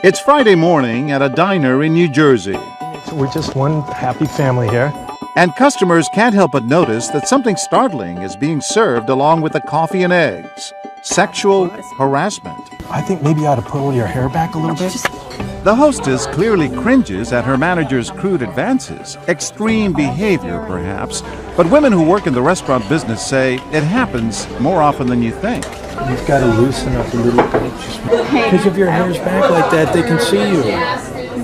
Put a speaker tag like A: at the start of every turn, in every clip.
A: It's Friday morning at a diner in New Jersey.
B: We're just one happy family here.
A: And customers can't help but notice that something startling is being served along with the coffee and eggs. Sexual harassment.
B: I think maybe you ought to pull your hair back a little bit.
A: The hostess clearly cringes at her manager's crude advances. Extreme behavior, perhaps. But women who work in the restaurant business say it happens more often than you think.
B: You've got to loosen up a little bit. Because if your hair's back like that, they can see you.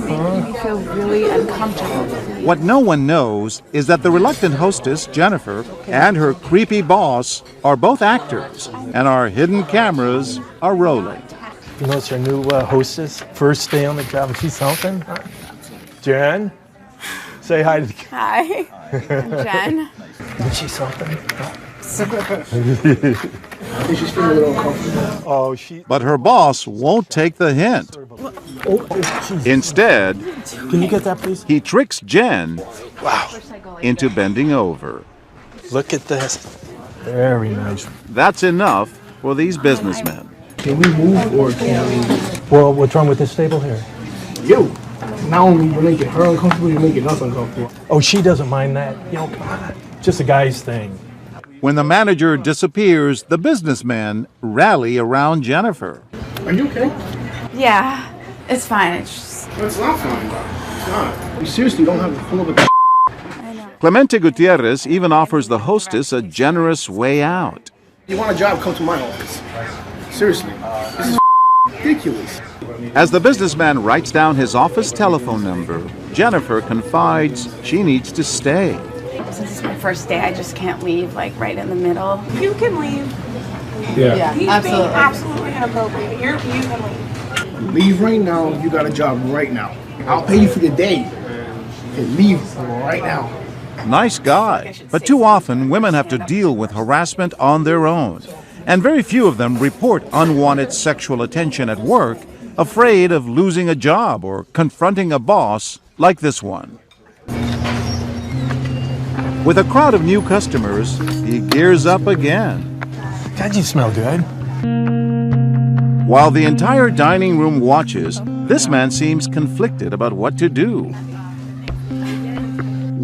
C: Making me feel really uncomfortable.
A: What no one knows is that the reluctant hostess, Jennifer, and her creepy boss are both actors, and our hidden cameras are rolling.
B: You know, it's our new hostess, first day on the job. Is she something? Jen? Say hi to the
C: Hi, I'm Jen.
B: Is she something?
D: She's feeling a little uncomfortable.
B: Oh,
A: But her boss won't take the hint. Instead,
B: can you get that, please?
A: he tricks Jen into bending over.
B: Look at this. Very nice.
A: That's enough for these businessmen.
D: Can we move or can we?
B: Well, what's wrong with this table here?
D: Yo, not only you're making her uncomfortable, you're making us uncomfortable.
B: Oh, she doesn't mind that. You know, come on. Just a guy's thing.
A: When the manager disappears, the businessmen rally around Jennifer.
D: Are you okay?
C: Yeah, it's fine. It's just,
D: It's not fine. It's not. You seriously don't have to pull up a
C: I know.
A: Clemente Gutierrez even offers the hostess a generous way out.
D: You want a job, come to my office. Seriously. This is ridiculous.
A: As the businessman writes down his office telephone number, Jennifer confides she needs to stay.
C: Since it's my first day, I just can't leave like right in the middle.
E: You can leave.
D: Yeah.
E: He's being absolutely inappropriate. You can leave.
D: Leave right now. You got a job right now. I'll pay you for your day. And leave right now.
A: Nice guy. But too often, women have to deal with harassment on their own. And very few of them report unwanted sexual attention at work, afraid of losing a job or confronting a boss like this one. With a crowd of new customers, he gears up again.
B: God, you smell good.
A: While the entire dining room watches, this man seems conflicted about what to do.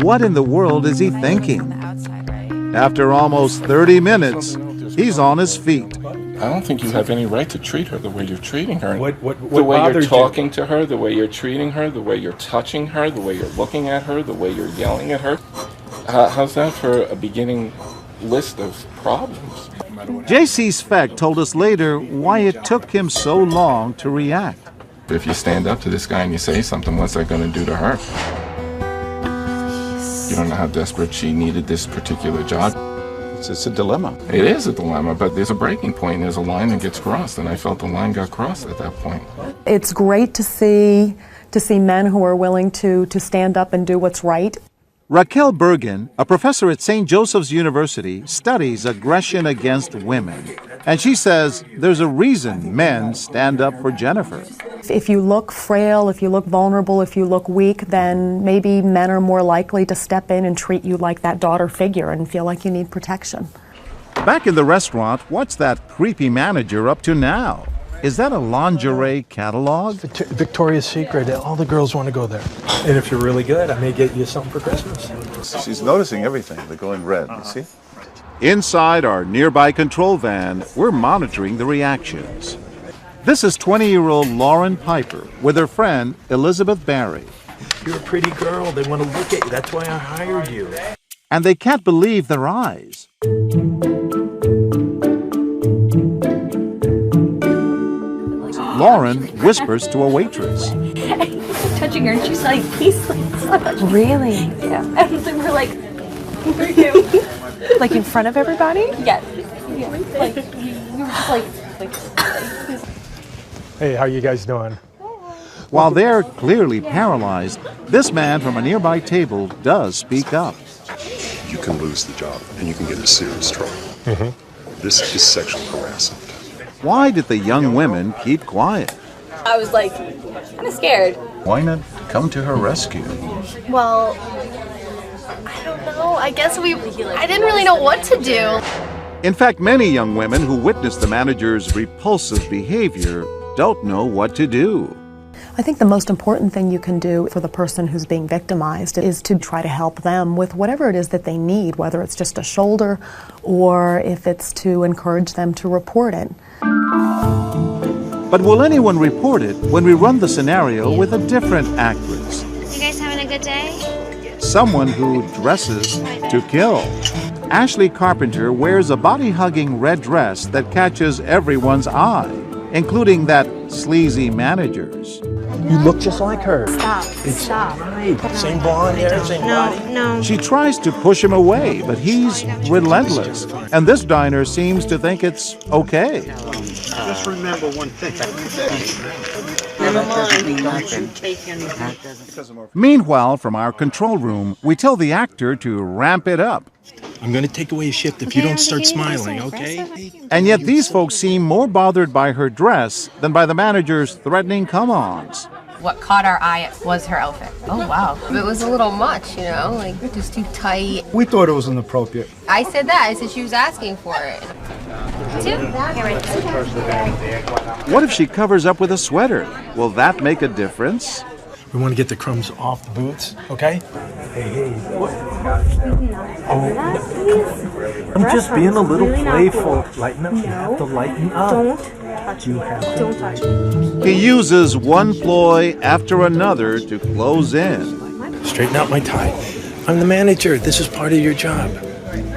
A: What in the world is he thinking? After almost 30 minutes, he's on his feet.
F: I don't think you have any right to treat her the way you're treating her.
B: What
F: the way you're
B: bothered
F: talking to her, the way you're treating her, the way you're touching her, the way you're looking at her, the way you're yelling at her. How's that for a beginning list of problems?
A: J.C. Speck told us later why it took him so long to react.
F: If you stand up to this guy and you say something, what's that going to do to her? You don't know how desperate she needed this particular job.
A: It's a dilemma.
F: It is a dilemma, but there's a breaking point. There's a line that gets crossed, and I felt the line got crossed at that point.
G: It's great to see men who are willing to stand up and do what's right.
A: Raquel Bergen, a professor at St. Joseph's University, studies aggression against women. And she says there's a reason men stand up for Jennifer.
G: If you look frail, if you look vulnerable, if you look weak, then maybe men are more likely to step in and treat you like that daughter figure and feel like you need protection.
A: Back in the restaurant, what's that creepy manager up to now? Is that a lingerie catalog?
B: Victoria's Secret. All the girls want to go there. And if you're really good, I may get you something for Christmas.
H: She's noticing everything. They're going red, you see?
A: Inside our nearby control van, we're monitoring the reactions. This is 20-year-old Lauren Piper with her friend Elizabeth Barry.
B: You're a pretty girl. They want to look at you. That's why I hired you.
A: And they can't believe their eyes. Lauren whispers to a waitress.
E: Touching her, and she's like, please, stop touching me.
G: Really?
E: Yeah. And then we're like, who are you?
G: Like in front of everybody?
E: Yes. Yeah. Like, we were just like.
B: Hey, how you guys doing?
A: While they're clearly paralyzed, this man from a nearby table does speak up.
I: You can lose the job and you can get in serious trouble. This is sexual harassment.
A: Why did the young women keep quiet?
E: I was like, kind of scared.
A: Why not come to her rescue?
J: Well, I don't know. I guess I didn't really know what to do.
A: In fact, many young women who witnessed the manager's repulsive behavior don't know what to do.
G: I think the most important thing you can do for the person who's being victimized is to try to help them with whatever it is that they need, whether it's just a shoulder or if it's to encourage them to report it.
A: But will anyone report it when we run the scenario with a different actress?
K: You guys having a good day?
A: Someone who dresses to kill. Ashley Carpenter wears a body-hugging red dress that catches everyone's eye, including that sleazy manager's.
B: You look just like her.
K: Stop.
B: Right. Same blonde hair, same body.
K: No.
A: She tries to push him away, but he's relentless. And this diner seems to think it's okay.
D: Just remember one thing.
L: Never mind. Don't you take anything.
A: Meanwhile, from our control room, we tell the actor to ramp it up.
B: I'm going to take away your shift if you don't start smiling, okay?
A: And yet these folks seem more bothered by her dress than by the manager's threatening come-ons.
M: What caught our eye was her outfit. Oh, wow. It was a little much, you know, like just too tight.
D: We thought it was inappropriate.
M: I said that. I said she was asking for it.
A: What if she covers up with a sweater? Will that make a difference?
B: We want to get the crumbs off the boots, okay? Hey. What? Oh, I'm just being a little playful. Lighten up. You have to lighten up. Don't touch me.
A: He uses one ploy after another to close in.
B: Straighten out my tie. I'm the manager. This is part of your job.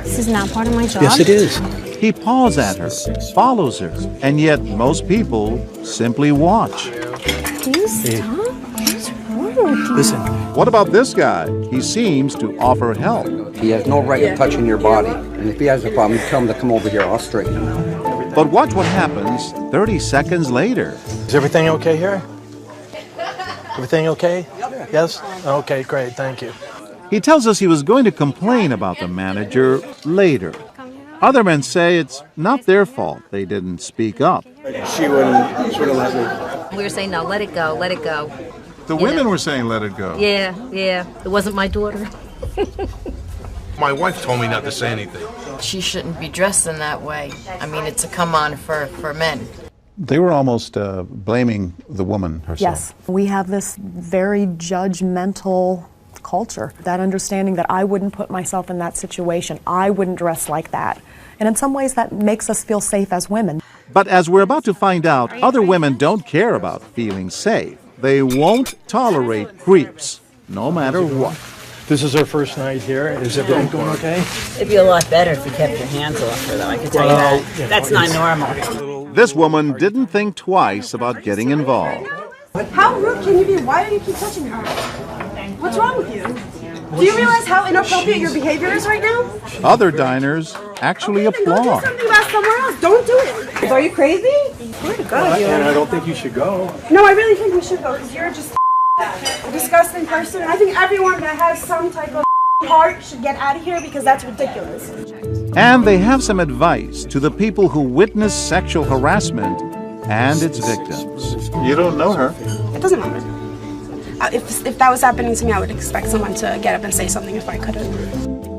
K: This is not part of my job.
B: Yes, it is.
A: He paws at her, follows her, and yet most people simply watch.
K: Can you stop? What's wrong with you?
B: Listen.
A: What about this guy? He seems to offer help.
N: He has no right of touching your body. And if he has a problem, tell him to come over here. I'll straighten him out.
A: But watch what happens 30 seconds later.
B: Is everything okay here? Everything okay? Yes? Okay, great. Thank you.
A: He tells us he was going to complain about the manager later. Other men say it's not their fault they didn't speak up.
D: She wouldn't let me.
L: We were saying, no, let it go, let it go.
H: The women were saying let it go.
L: Yeah. It wasn't my daughter.
I: My wife told me not to say anything.
O: She shouldn't be dressed in that way. I mean, it's a come-on for men.
H: They were almost blaming the woman herself.
G: Yes, we have this very judgmental culture, that understanding that I wouldn't put myself in that situation, I wouldn't dress like that. And in some ways that makes us feel safe as women.
A: But as we're about to find out, other women don't care about feeling safe. They won't tolerate creeps, no matter what.
B: This is our first night here. Is everything going okay?
L: It'd be a lot better if you kept your hands off her, though, I can tell you that. That's not normal.
A: This woman didn't think twice about getting involved.
P: How rude can you be? Why do you keep touching her? What's wrong with you? Do you realize how inappropriate your behavior is right now?
A: Other diners actually
P: Go do
A: applaud.
P: something about somewhere else. Don't do it. Are you crazy? Swear to God,
B: And I don't think you should go.
P: No, I really think we should go because you're just a disgusting person. I think everyone that has some type of heart should get out of here because that's ridiculous.
A: And they have some advice to the people who witness sexual harassment and its victims.
H: You don't know her.
P: It doesn't matter. If that was happening to me, I would expect someone to get up and say something if I couldn't.